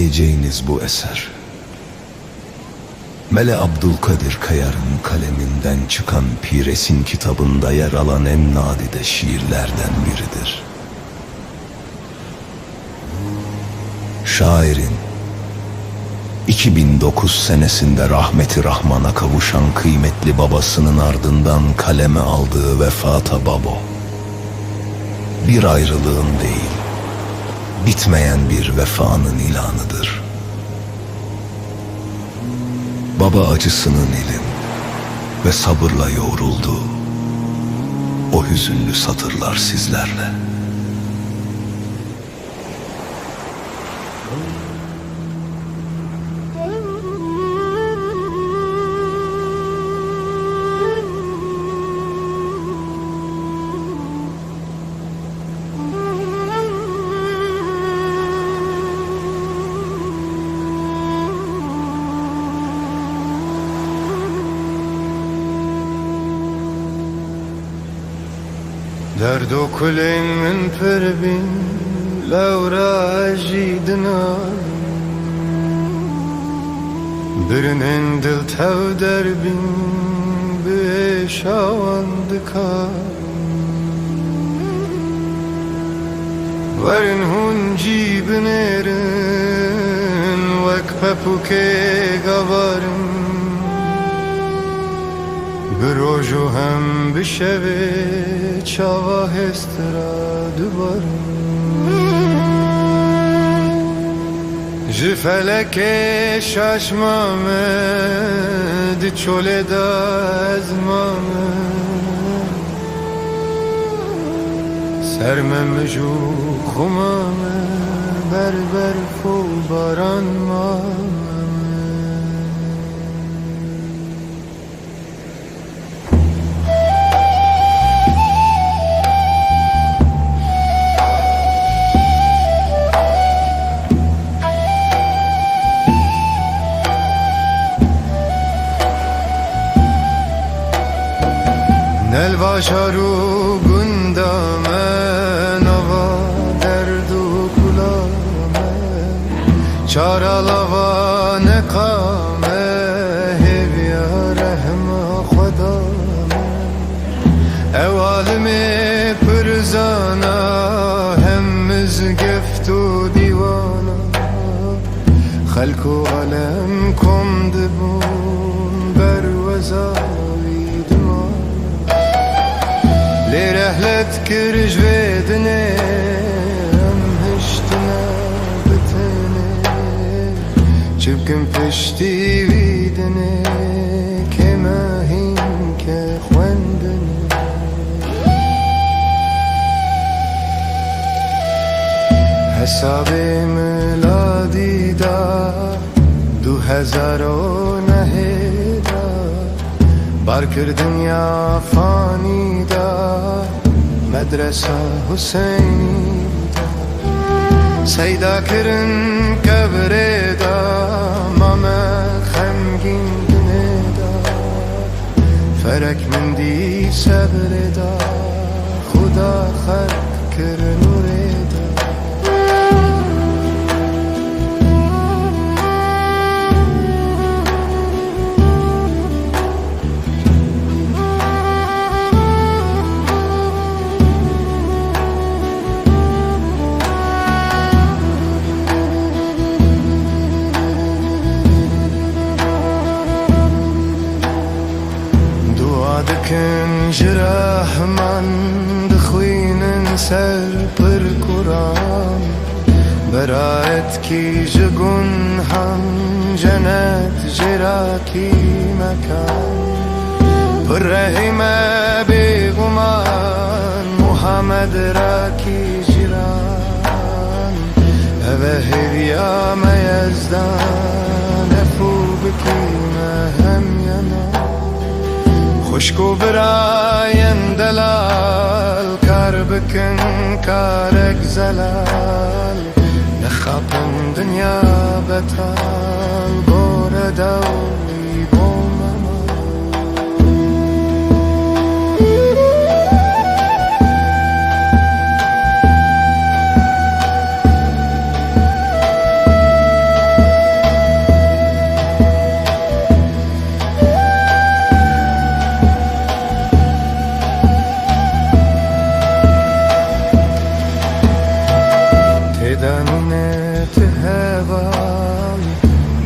dinleyeceğiniz bu eser, Mele Abdülkadir Kayar'ın kaleminden çıkan Pires'in kitabında yer alan en nadide şiirlerden biridir. Şairin 2009 senesinde rahmeti rahmana kavuşan kıymetli babasının ardından kaleme aldığı Vefata Babo, bir ayrılığın değil, bitmeyen bir vefanın ilanıdır. Baba acısının ilim ve sabırla yoğruldu o hüzünlü satırlar sizlerle. Derdo kulin min perbin lawra jidna birinin dil tev derbin beşavandika verin hun cibinerin vek pepuke gavarım بروجو هم بشوه چاوا هسترا دوباره جی فلک شاشمامه دی چوله دا ازمامه سرمم جو خمامه بر برف و باران مامه Nelva şaru gündame nava derdu kulame çaralava nekame hevya rehma khudame evalimi pırzana hemmiz geftu divana halku alem komdibun berveza لرحلت كرج ودني ام هشتنا بتني چبكم پشتی ویدني كما هين كخوندني حساب ميلادي دا 2009 دا بار کردن یا فانی دا مدرسه حسینی دا سیدا کرن کبر دا ماما خمگین دنه دا فرک من دی صبر دا خدا خلق کرن نور دا دكن جراح من دخوين سر پر قرآن برایت کی جگون هم جنت جرا کی مکان پر رحم بیگمان محمد را کی جران اوهریا میزدان افو بکی مهم ینا خشکو براین دلال کار بکن کارک زلال نخاپن دنیا بتال گور دوی بومما زوال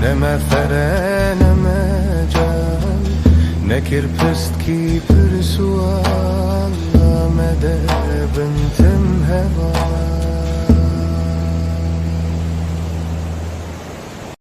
نما ثرى نما جال نكر پست کی پر سوال مدى بنتم هوا